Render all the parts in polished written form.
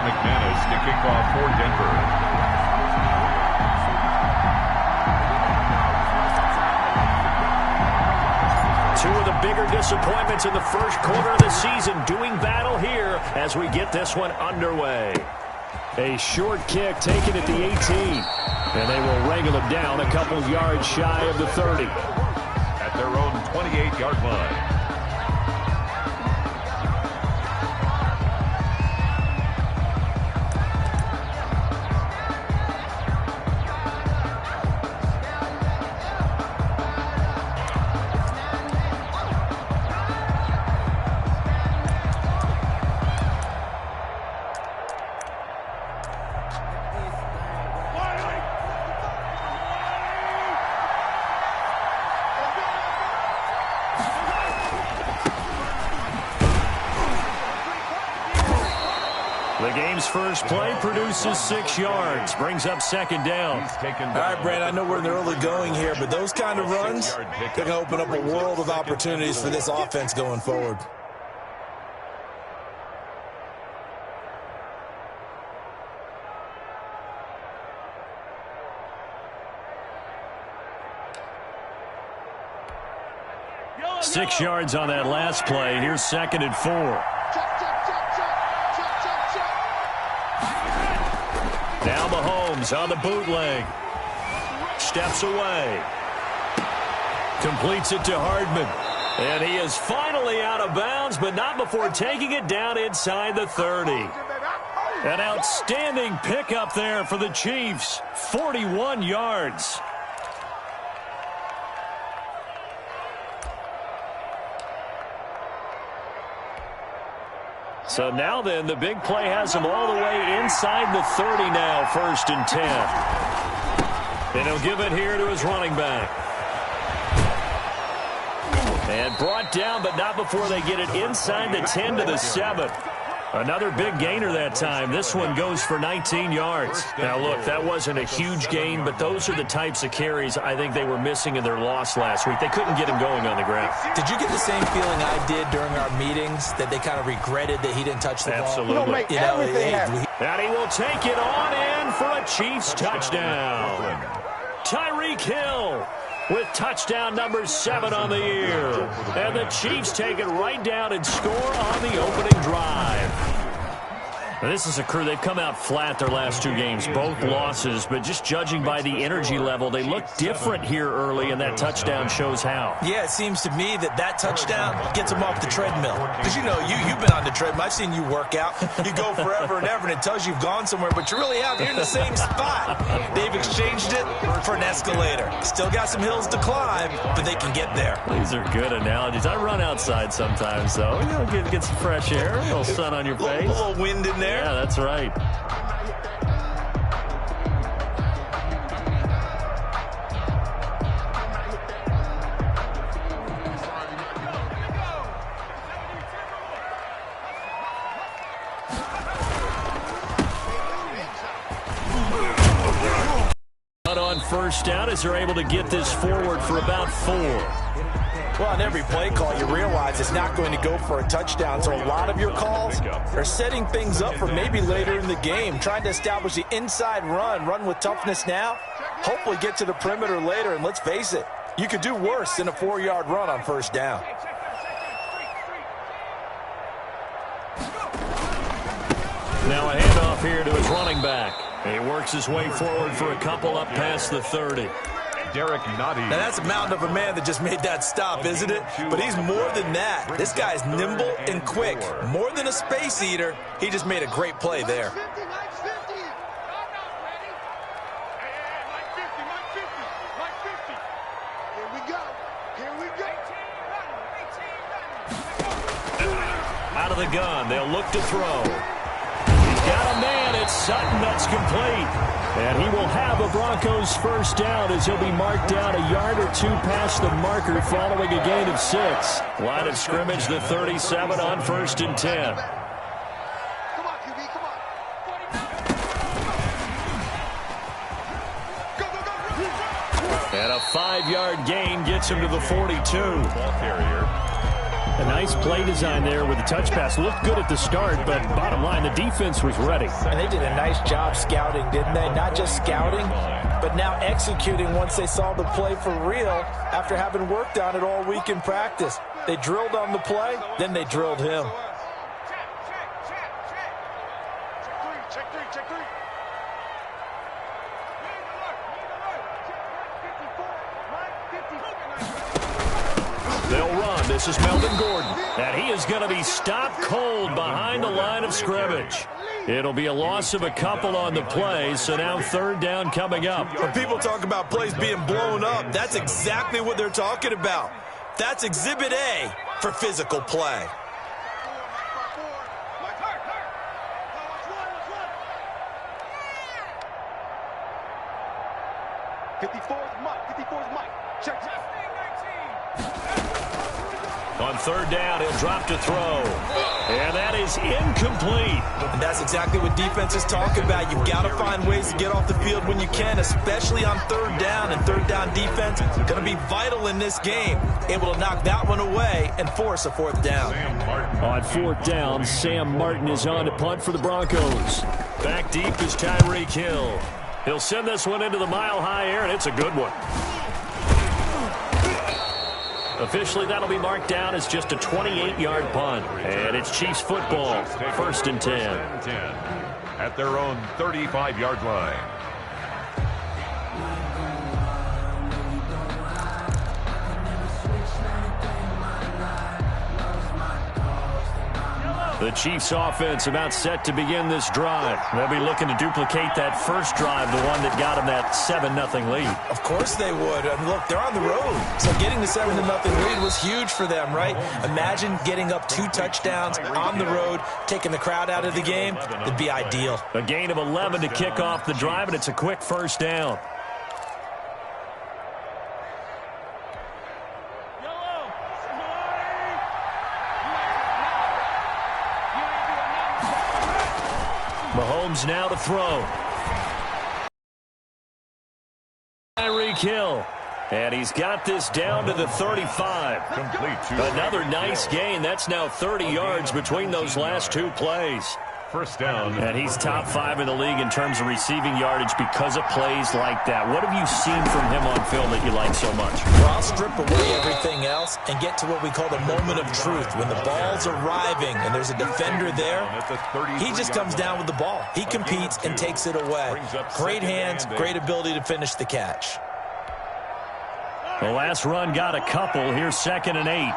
to kick off for Denver. Two of the bigger disappointments in the first quarter of the season doing battle here as we get this one underway. A short kick taken at the 18. And they will wrangle him down a couple yards shy of the 30. At their own 28-yard line. The game's first play produces 6 yards, brings up second down. All right, Brad, I know we're in the early going here, but those kind of runs, they're going to open up a world of opportunities for this offense going forward. Six yards on that last play. Here's second and 4. Now Mahomes on the bootleg. Steps away. Completes it to Hardman. And he is finally out of bounds, but not before taking it down inside the 30. An outstanding pickup there for the Chiefs. 41 yards. So now then, the big play has him all the way inside the 30 now, 1st and 10. And he'll give it here to his running back. And brought down, but not before they get it inside the 10 to the 7. Another big gainer that time. This one goes for 19 yards. Now, look, that wasn't a huge gain, but those are the types of carries I think they were missing in their loss last week. They couldn't get him going on the ground. Did you get the same feeling I did during our meetings, that they kind of regretted that he didn't touch the ball? Absolutely. You know, and he will take it on in for a Chiefs touchdown. Tyreek Hill with touchdown number 7 on the year. And the Chiefs take it right down and score on the opening drive. Now, this is a crew, they've come out flat their last 2 games, both losses, but just judging by the energy level, they look different here early, and that touchdown shows how. Yeah, it seems to me that touchdown gets them off the treadmill. Because, you know, you've been on the treadmill. I've seen you work out. You go forever and ever, and it tells you you've gone somewhere, but you're really out here in the same spot. They've exchanged it for an escalator. Still got some hills to climb, but they can get there. These are good analogies. I run outside sometimes, though. You know, get some fresh air, a little sun on your face. A little wind in there. Yeah, that's right. On first down as they're able to get this forward for about 4. Well, on every play call, you realize it's not going to go for a touchdown, so a lot of your calls are setting things up for maybe later in the game, trying to establish the inside run with toughness now, hopefully get to the perimeter later, and let's face it, you could do worse than a 4-yard run on first down. Now a handoff here to his running back. He works his way forward for a couple up past the 30. Derek Nottie. Now that's a mountain of a man that just made that stop, isn't it? But he's more than that. This guy's nimble and quick. More than a space eater, he just made a great play there. Out of the gun, they'll look to throw. He's got a man, it's Sutton, that's complete. And he will have a Broncos first down as he'll be marked down a yard or 2 past the marker following a gain of 6. Line of scrimmage, the 37 on 1st and 10. Come on, QB, come on. And a 5-yard gain gets him to the 42. Ball carrier. A nice play design there with the touch pass. Looked good at the start, but bottom line, the defense was ready. And they did a nice job scouting, didn't they? Not just scouting, but now executing once they saw the play for real after having worked on it all week in practice. They drilled on the play, then they drilled him. They'll run. This is Melvin Gordon. And he is going to be stopped cold behind the line of scrimmage. It'll be a loss of a couple on the play, so now third down coming up. When people talk about plays being blown up, that's exactly what they're talking about. That's Exhibit A for physical play. On third down, he'll drop to throw. And that is incomplete. And that's exactly what defenses talk about. You've got to find ways to get off the field when you can, especially on third down. And third down defense going to be vital in this game. Able to knock that one away and force a fourth down. On fourth down, Sam Martin is on to punt for the Broncos. Back deep is Tyreek Hill. He'll send this one into the mile-high air, and it's a good one. Officially, that'll be marked down as just a 28-yard punt. And it's Chiefs football, first and 10. At their own 35-yard line. The Chiefs offense about set to begin this drive. They'll be looking to duplicate that first drive, the one that got them that 7-0 lead. Of course they would. And look, they're on the road. So getting the 7-0 lead was huge for them, right? Imagine getting up 2 touchdowns on the road, taking the crowd out of the game. It'd be ideal. A gain of 11 to kick off the drive, and it's a quick first down. Mahomes now to throw. Tyreek Hill. And he's got this down to the 35. Another nice gain. That's now 30 yards between those last 2 plays. First down. And he's top 5 in the league in terms of receiving yardage because of plays like that. What have you seen from him on film that you like so much? Well, I'll strip away everything else and get to what we call the moment of truth. When the ball's arriving and there's a defender there, he just comes down with the ball. He competes and takes it away. Great hands, great ability to finish the catch. The last run got a couple. Here's 2nd and 8.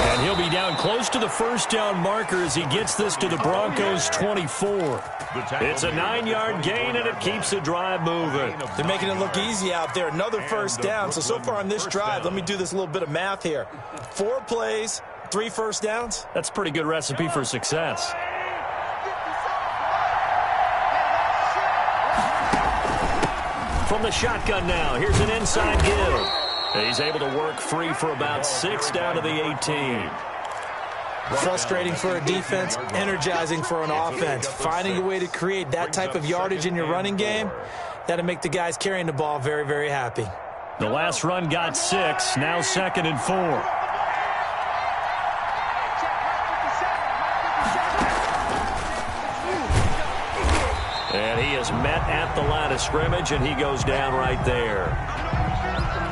And he'll be down close to the first down marker as he gets this to the Broncos' 24. It's a 9-yard gain, and it keeps the drive moving. They're making it look easy out there. Another first down. So far on this drive, let me do this little bit of math here. 4 plays, 3 first downs. That's a pretty good recipe for success. From the shotgun now, here's an inside give. He's able to work free for about 6 down to the 18. Frustrating for a defense, energizing for an offense. Finding a way to create that type of yardage in your running game, that'll make the guys carrying the ball very, very happy. The last run got 6, now 2nd and 4. And he is met at the line of scrimmage, and he goes down right there.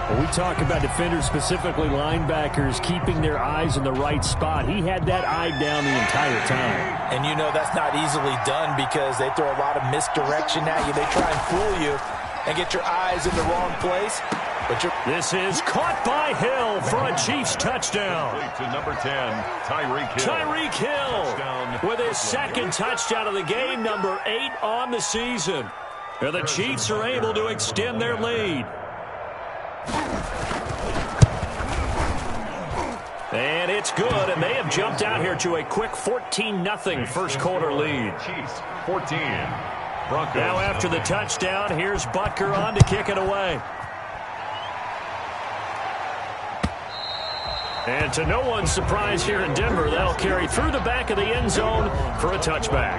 When we talk about defenders, specifically linebackers, keeping their eyes in the right spot, he had that eye down the entire time. And you know that's not easily done because they throw a lot of misdirection at you. They try and fool you and get your eyes in the wrong place. But this is caught by Hill for a Chiefs touchdown. To number 10, Tyreek Hill. Tyreek Hill with his 2nd touchdown of the game, number 8 on the season. And the Chiefs are able to extend their lead. And it's good, and they have jumped out here to a quick 14-0 first quarter lead. Chiefs 14. Broncos. Now after the touchdown, here's Butker on to kick it away. And to no one's surprise here in Denver, that'll carry through the back of the end zone for a touchback.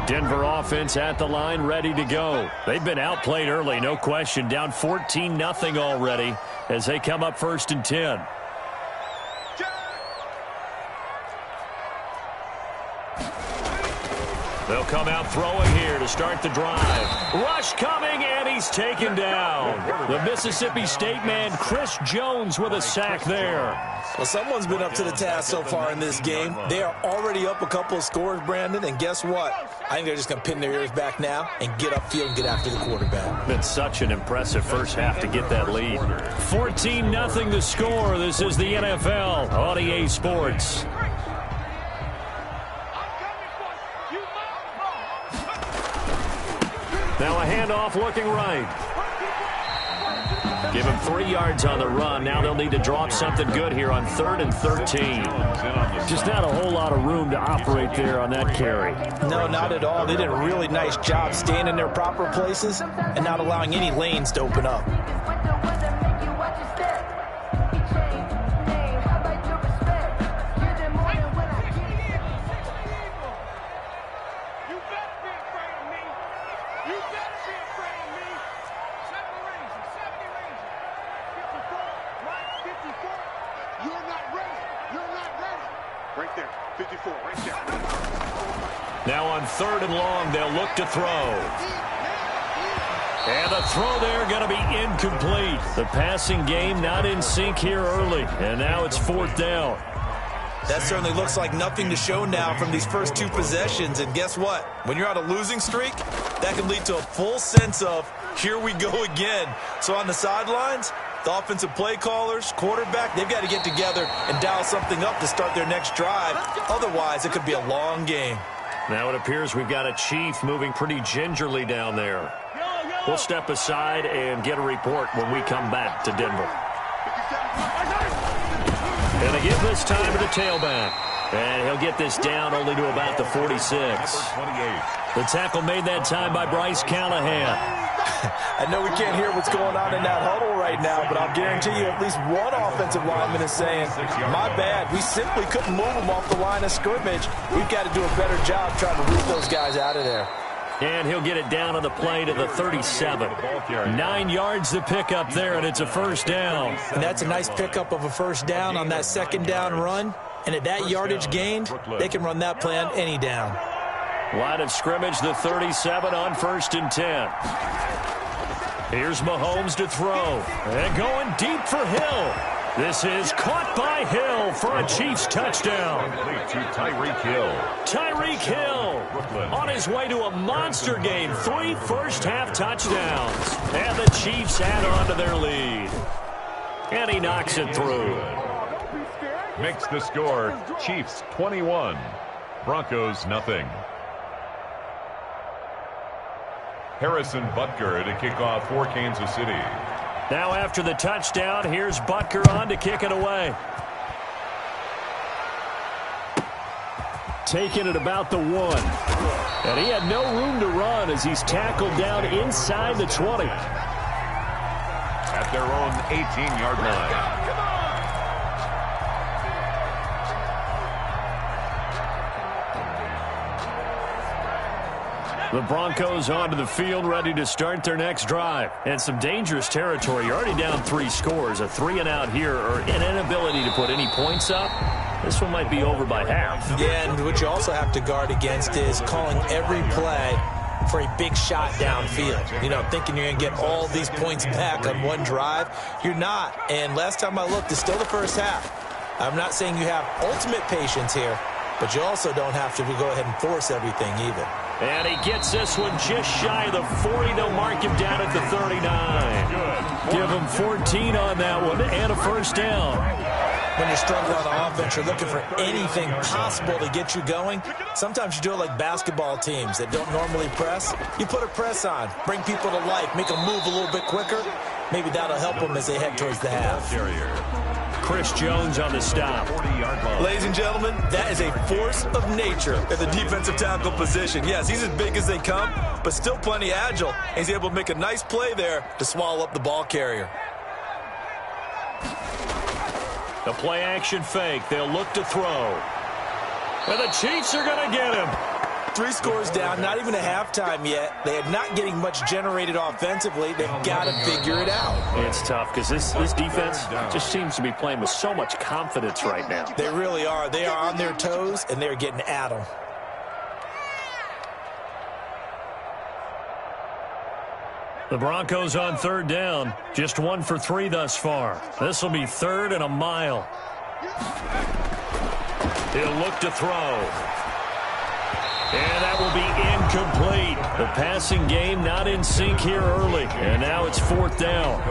Denver offense at the line, ready to go. They've been outplayed early, no question. Down 14-0 already as they come up 1st and 10. They'll come out throwing here to start the drive. Rush coming, and he's taken down. The Mississippi State man, Chris Jones, with a sack there. Well, someone's been up to the task so far in this game. They are already up a couple of scores, Brandon, and guess what? I think they're just going to pin their ears back now and get upfield and get after the quarterback. Been such an impressive first half to get that lead. 14-0 the score. This is the NFL on EA Sports. Now a handoff looking right. Give him 3 yards on the run. Now they'll need to draw up something good here on 3rd and 13. Just not a whole lot of room to operate there on that carry. No, not at all. They did a really nice job staying in their proper places and not allowing any lanes to open up. Now on 3rd and long, they'll look to throw. And the throw there going to be incomplete. The passing game not in sync here early. And now it's 4th down. That certainly looks like nothing to show now from these first 2 possessions. And guess what? When you're on a losing streak, that can lead to a full sense of, here we go again. So on the sidelines, the offensive play callers, quarterback, they've got to get together and dial something up to start their next drive. Otherwise, it could be a long game. Now it appears we've got a Chief moving pretty gingerly down there. We'll step aside and get a report when we come back to Denver. And they give this time to the tailback. And he'll get this down only to about the 46. The tackle made that time by Bryce Callahan. I know we can't hear what's going on in that huddle right now, but I'll guarantee you at least one offensive lineman is saying, my bad, we simply couldn't move them off the line of scrimmage. We've got to do a better job trying to root those guys out of there. And he'll get it down on the play to the 37. 9 yards to pick up there, and it's a 1st down. And that's a nice pickup of a 1st down on that 2nd down run. And at that yardage gained, they can run that play on any down. Line of scrimmage, the 37 on 1st and 10. Here's Mahomes to throw. And going deep for Hill. This is caught by Hill for a Chiefs touchdown. Tyreek Hill. Tyreek Hill on his way to a monster game. 3 first-half touchdowns. And the Chiefs add on to their lead. And he knocks it through. Makes the score Chiefs 21, Broncos nothing. Harrison Butker to kick off for Kansas City. Now after the touchdown, here's Butker on to kick it away. Taking it about the 1. And he had no room to run as he's tackled down inside the 20. At their own 18-yard line. The Broncos onto the field, ready to start their next drive. And some dangerous territory. You're already down 3 scores. A 3-and-out here, or an inability to put any points up. This one might be over by half. Yeah, and what you also have to guard against is calling every play for a big shot downfield. You know, thinking you're going to get all these points back on one drive. You're not. And last time I looked, it's still the first half. I'm not saying you have ultimate patience here, but you also don't have to go ahead and force everything either. And he gets this one just shy of the 40. They'll mark him down at the 39. Give him 14 on that one and a 1st down. When you're struggling on offense, you're looking for anything possible to get you going. Sometimes you do it like basketball teams that don't normally press. You put a press on, bring people to life, make them move a little bit quicker. Maybe that'll help them as they head towards the half. Chris Jones on the stop. Ladies and gentlemen, that is a force of nature at the defensive tackle position. Yes, he's as big as they come, but still plenty agile. He's able to make a nice play there to swallow up the ball carrier. The play action fake. They'll look to throw. And the Chiefs are going to get him. 3 scores down, not even a halftime yet. They are not getting much generated offensively. They've got to figure it out. It's tough because this defense just seems to be playing with so much confidence right now. They really are. They are on their toes, and they're getting at them. The Broncos on 3rd down. Just 1 for 3 thus far. This will be 3rd and a mile. He'll look to throw. And that will be incomplete. The passing game not in sync here early. And now it's 4th down.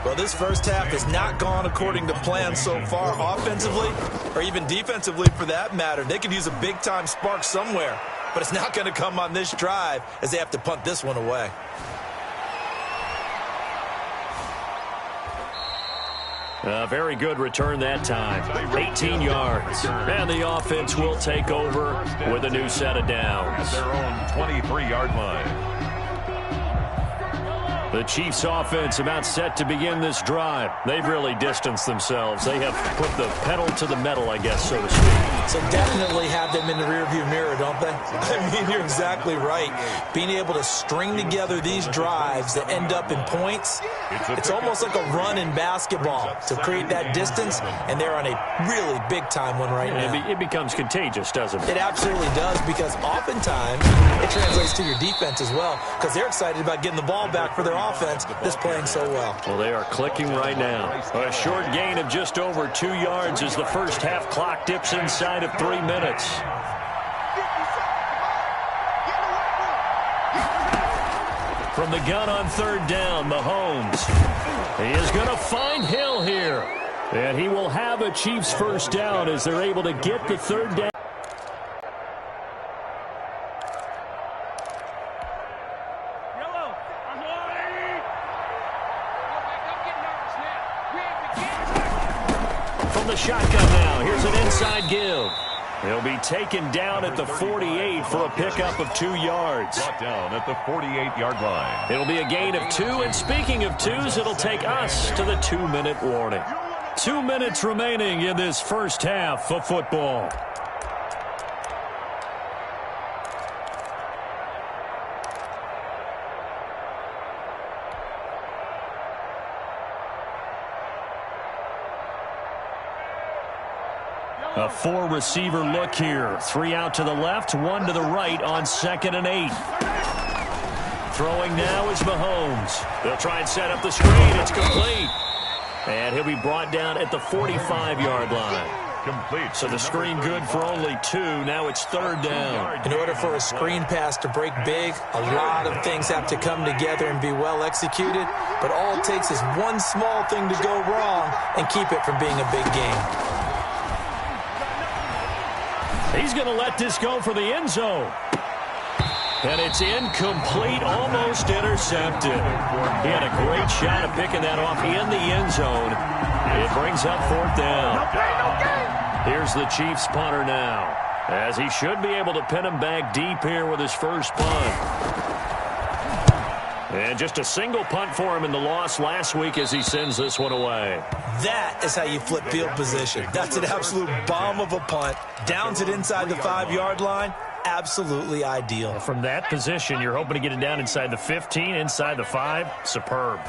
Well, this first half has not gone according to plan so far, offensively or even defensively for that matter. They could use a big-time spark somewhere, but it's not going to come on this drive as they have to punt this one away. A very good return that time. 18 yards. And the offense will take over with a new set of downs. At their own 23-yard line. The Chiefs offense about set to begin this drive. They've really distanced themselves. They have put the pedal to the metal, I guess, so to speak. So definitely have them in the rearview mirror, don't they? I mean, you're exactly right. Being able to string together these drives that end up in points, it's almost like a run in basketball to create that distance, and they're on a really big-time one right now. It becomes contagious, doesn't it? It absolutely does, because oftentimes it translates to your defense as well, because they're excited about getting the ball back for their offense that's playing so well. Well, they are clicking right now. A short gain of just over 2 yards as the first half clock dips inside of 3 minutes. From the gun on 3rd down, Mahomes. He is going to find Hill here. And he will have a Chiefs first down as they're able to get the 3rd down. From the shotgun now, here's an inside give. He'll be taken down at the 48 for a pickup of 2 yards. Brought down at the 48-yard line. It'll be a gain of 2, and speaking of 2s, it'll take us to the 2-minute warning. 2 minutes remaining in this first half of football. A 4-receiver look here. 3 out to the left, 1 to the right on 2nd and 8. Throwing now is Mahomes. They'll try and set up the screen. It's complete. And he'll be brought down at the 45-yard line. Complete. So the screen good for only 2. Now it's 3rd down. In order for a screen pass to break big, a lot of things have to come together and be well executed. But all it takes is one small thing to go wrong and keep it from being a big game. He's going to let this go for the end zone. And it's incomplete, almost intercepted. He had a great shot at picking that off in the end zone. It brings up 4th down. Here's the Chiefs punter now, as he should be able to pin him back deep here with his first punt. And just a single punt for him in the loss last week as he sends this one away. That is how you flip field position. That's an absolute bomb of a punt. Downs it inside the 5-yard line. Absolutely ideal. From that position, you're hoping to get it down inside the 15, inside the 5. Superb.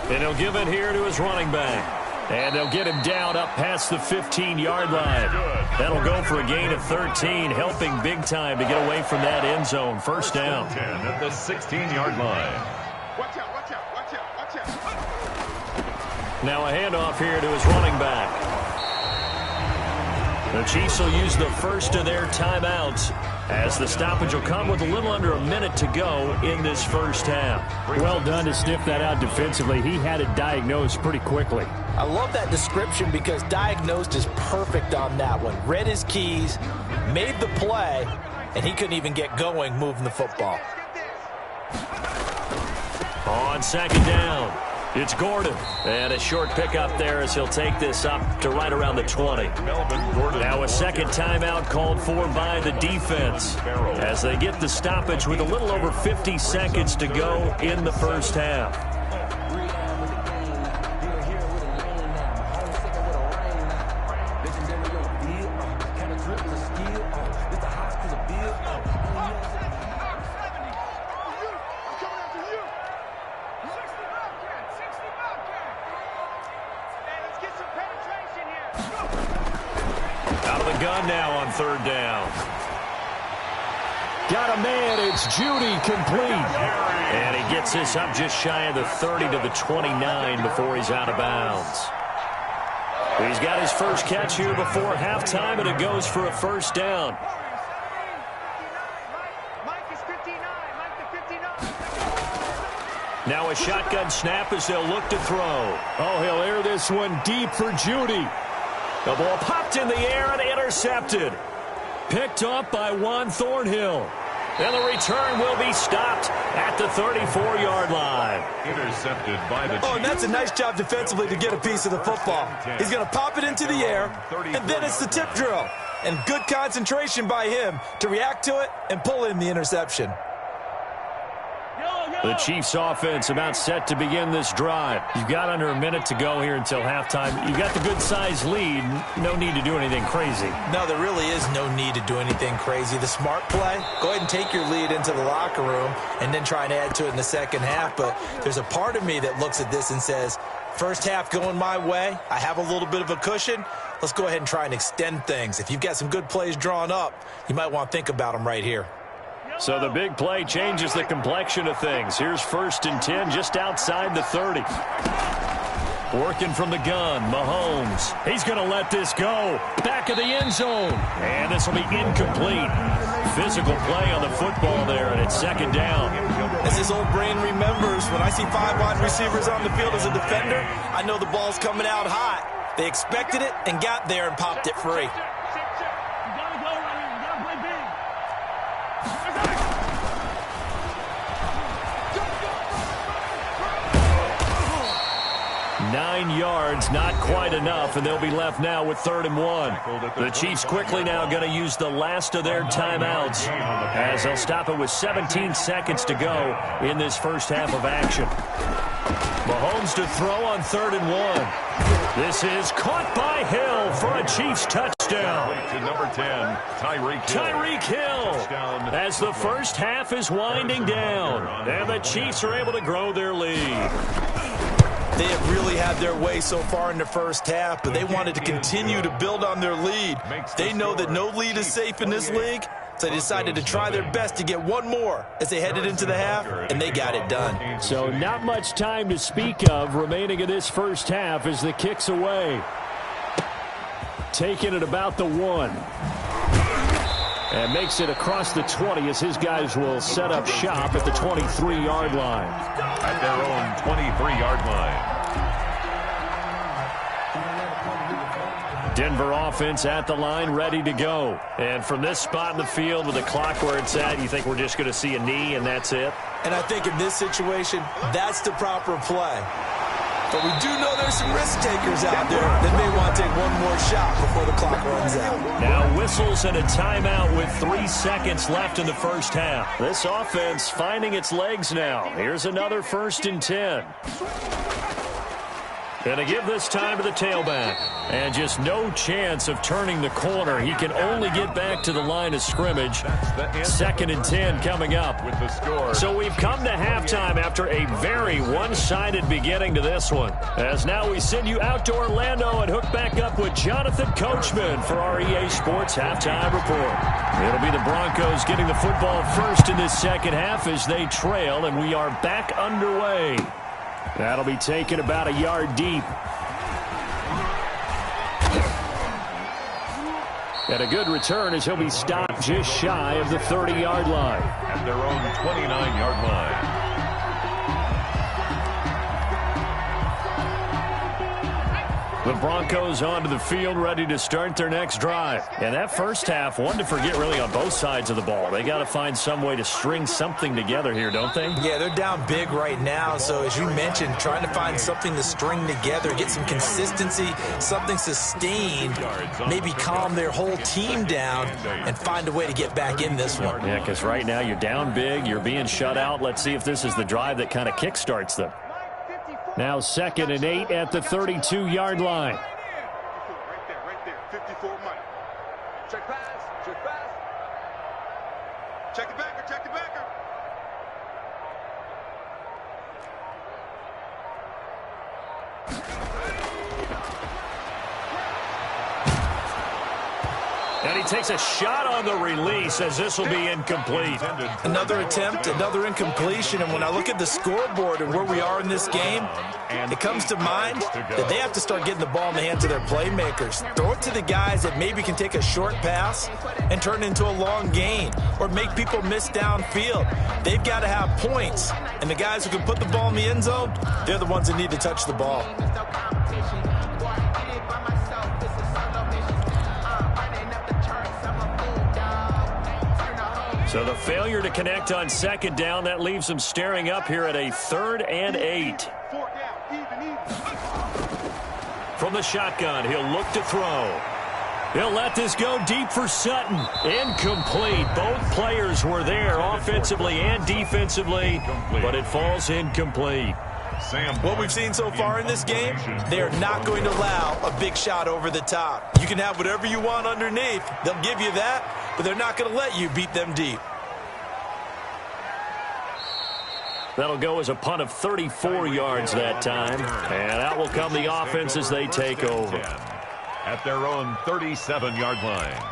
And he'll give it here to his running back. And they'll get him down up past the 15-yard line. That'll go for a gain of 13, helping big time to get away from that end zone. First down. 10 at the 16-yard line. Watch out, watch out, watch out, watch out. Now a handoff here to his running back. The Chiefs will use the first of their timeouts as the stoppage will come with a little under a minute to go in this first half. Well done to sniff that out defensively. He had it diagnosed pretty quickly. I love that description because diagnosed is perfect on that one. Read his keys, made the play, and he couldn't even get going moving the football. On 2nd down, it's Gordon. And a short pickup there as he'll take this up to right around the 20. Now a second timeout called for by the defense as they get the stoppage with a little over 50 seconds to go in the first half. Out of the gun now on third down. Got a man. It's Judy, complete. And he gets this up just shy of the 30 to the 29 before he's out of bounds. He's got his first catch here before halftime, and it goes for a first down. Now a shotgun snap as they'll look to throw. Oh, he'll air this one deep for Judy. The ball popped in the air and intercepted. Picked up by Juan Thornhill. And the return will be stopped at the 34-yard line. Intercepted by the Chiefs. Oh, and that's a nice job defensively to get a piece of the football. He's going to pop it into the air, and then it's the tip drill. And good concentration by him to react to it and pull in the interception. The Chiefs offense about set to begin this drive. You've got under a minute to go here until halftime. You've got the good-sized lead. No need to do anything crazy. No, there really is no need to do anything crazy. The smart play, go ahead and take your lead into the locker room and then try and add to it in the second half. But there's a part of me that looks at this and says, first half going my way, I have a little bit of a cushion. Let's go ahead and try and extend things. If you've got some good plays drawn up, you might want to think about them right here. So the big play changes the complexion of things. Here's 1st and 10 just outside the 30. Working from the gun, Mahomes. He's going to let this go. Back of the end zone. And this will be incomplete. Physical play on the football there, and it's second down. As his old brain remembers, when I see 5 wide receivers on the field as a defender, I know the ball's coming out hot. They expected it and got there and popped it free. 9 yards, not quite enough, and they'll be left now with 3rd and 1. The Chiefs quickly now going to use the last of their timeouts as they'll stop it with 17 seconds to go in this first half of action. Mahomes to throw on 3rd and 1. This is caught by Hill for a Chiefs touchdown. To number 10, Tyreek Hill, as the first half is winding down, and the Chiefs are able to grow their lead. They have really had their way so far in the first half, but they wanted to continue to build on their lead. They know that no lead is safe in this league, so they decided to try their best to get one more as they headed into the half, and they got it done. So not much time to speak of remaining in this first half as the kick's away. Taking it about the 1. And makes it across the 20 as his guys will set up shop at the 23-yard line. At their own 23-yard line. Denver offense at the line, ready to go. And from this spot in the field with the clock where it's at, you think we're just going to see a knee and that's it? And I think in this situation, that's the proper play. But we do know there's some risk takers out there that may want to take one more shot before the clock runs out. Now whistles and a timeout with 3 seconds left in the first half. This offense finding its legs now. Here's another 1st and 10. Going to give this time to the tailback. And just no chance of turning the corner. He can only get back to the line of scrimmage. 2nd and 10 coming up. With the score. So we've come to halftime after a very one-sided beginning to this one. As now we send you out to Orlando and hook back up with Jonathan Coachman for our EA Sports Halftime Report. It'll be the Broncos getting the football first in this second half as they trail, and we are back underway. That'll be taken about a yard deep. And a good return as he'll be stopped just shy of the 30-yard line. At their own 29-yard line. The Broncos onto the field ready to start their next drive. And that first half, one to forget really on both sides of the ball. They got to find some way to string something together here, don't they? Yeah, they're down big right now. So as you mentioned, trying to find something to string together, get some consistency, something sustained, maybe calm their whole team down and find a way to get back in this one. Yeah, because right now you're down big, you're being shut out. Let's see if this is the drive that kind of kickstarts them. Now 2nd and 8 at the 32-yard line. Right there. 54 money. Check pass. Check the backer. he takes a shot on the release as this will be incomplete. Another attempt, another incompletion, and when I look at the scoreboard and where we are in this game, it comes to mind that they have to start getting the ball in the hands of their playmakers. Throw it to the guys that maybe can take a short pass and turn it into a long gain or make people miss downfield. They've got to have points, and the guys who can put the ball in the end zone, they're the ones that need to touch the ball. So the failure to connect on second down, that leaves them staring up here at a 3rd and 8. From the shotgun, he'll look to throw. He'll let this go deep for Sutton. Incomplete. Both players were there offensively and defensively, but it falls incomplete. What we've seen so far in this game, they're not going to allow a big shot over the top. You can have whatever you want underneath. They'll give you that, but they're not going to let you beat them deep. That'll go as a punt of 34 yards that time. And out will come the offense as they take over. At their own 37-yard line.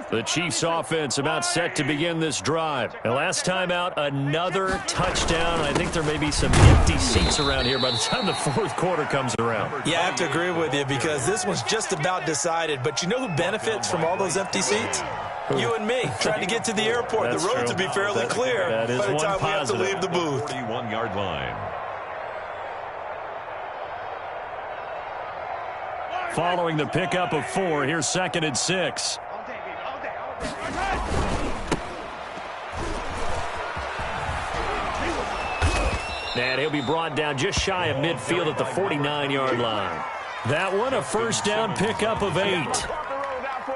The Chiefs offense about set to begin this drive. And last time out, another touchdown. I think there may be some empty seats around here by the time the 4th quarter comes around. Yeah, I have to agree with you because this one's just about decided. But you know who benefits from all those empty seats? You and me, trying to get to the airport. The roads will be fairly clear by the time we have to leave the booth. 41-yard line. Following the pickup of 4, here's 2nd and 6. And he'll be brought down just shy of midfield at the 49-yard line. That one, a first down pickup of 8.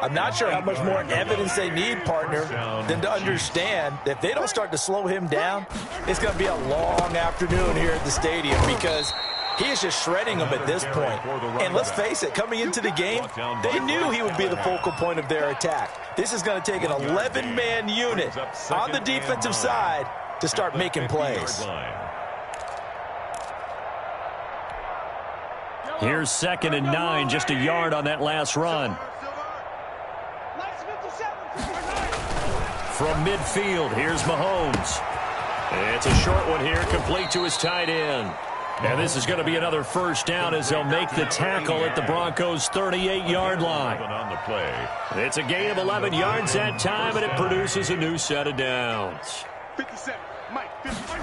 I'm not sure how much more evidence they need, partner, than to understand that if they don't start to slow him down, it's going to be a long afternoon here at the stadium because he is just shredding them at this point. And let's face it, coming into the game, they knew he would be the focal point of their attack. This is going to take an 11-man unit on the defensive side to start making plays. Here's 2nd and 9, just a yard on that last run. From midfield, here's Mahomes. It's a short one here, complete to his tight end. And this is going to be another first down as they'll make the tackle at the Broncos' 38-yard line. It's a gain of 11 yards that time, and it produces a new set of downs. 57, Mike, 57.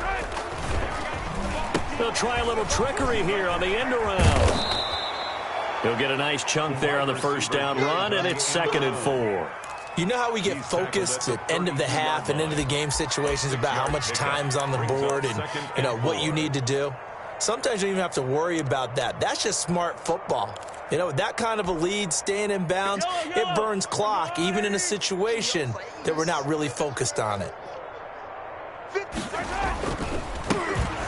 They'll try a little trickery here on the end around. He'll get a nice chunk there on the first down run, and it's 2nd and 4. You know how we get focused at end of the half and end of the game situations about how much time's on the board and, you know, what you need to do? Sometimes you don't even have to worry about that. That's just smart football. You know, that kind of a lead, staying in bounds, it burns clock, even in a situation that we're not really focused on it.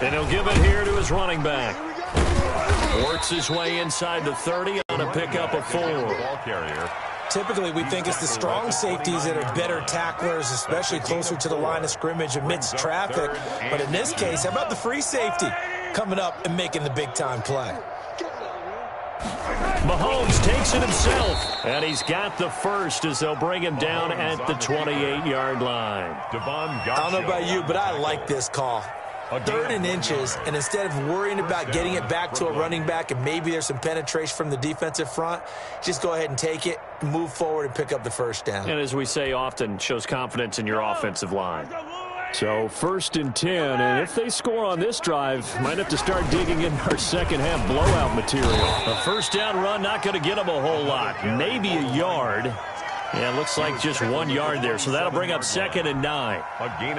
And he'll give it here to his running back. Works his way inside the 30 on a pickup of 4. Ball carrier. Typically, we think it's the strong safeties that are better tacklers, especially closer to the line of scrimmage amidst traffic. But in this case, how about the free safety coming up and making the big-time play? Mahomes takes it himself, and he's got the first as they'll bring him down at the 28-yard line. I don't know about you, but I like this call. 3rd and inches, and instead of worrying about getting it back to a running back and maybe there's some penetration from the defensive front, just go ahead and take it, move forward, and pick up the first down. And as we say often, shows confidence in your offensive line. So 1st and 10, and if they score on this drive, might have to start digging in our second half blowout material. A first down run, not going to get them a whole lot, maybe a yard. Yeah, it looks like just 1 yard there, so that'll bring up 2nd and 9.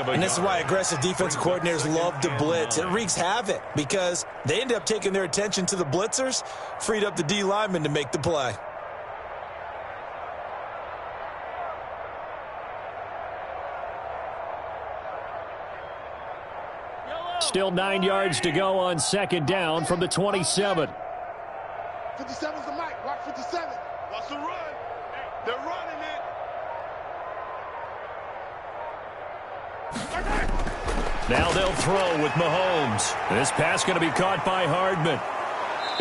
And this is why aggressive defensive coordinators love to blitz. It wreaks havoc because they end up taking their attention to the blitzers, freed up the D lineman to make the play. Still 9 yards to go on 2nd down from the 27. 57's the mic. Watch 57. Watch the run. They're running it. Now they'll throw with Mahomes. This pass going to be caught by Hardman.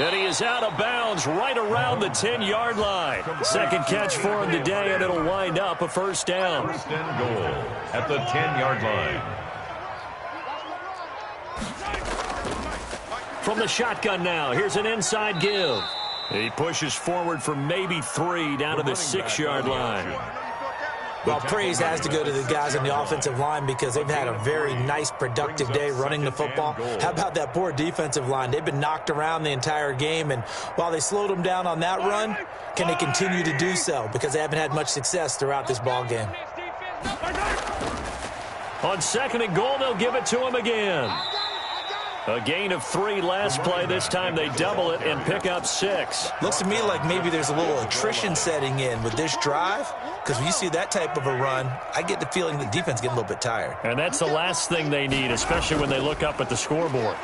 And he is out of bounds right around the 10-yard line. Second catch for him today, and it'll wind up a first down. First and goal at the 10-yard line. From the shotgun now, here's an inside give. He pushes forward for maybe 3 down to the 6-yard line. Well, praise has to go to the guys on the offensive line because they've had a very nice, productive day running the football. How about that poor defensive line? They've been knocked around the entire game, and while they slowed them down on that run, can they continue to do so? Because they haven't had much success throughout this ball game. On second and goal, they'll give it to him again. A gain of 3 last play. This time they double it and pick up 6. Looks to me like maybe there's a little attrition setting in with this drive, because when you see that type of a run, I get the feeling the defense getting a little bit tired. And that's the last thing they need, especially when they look up at the scoreboard.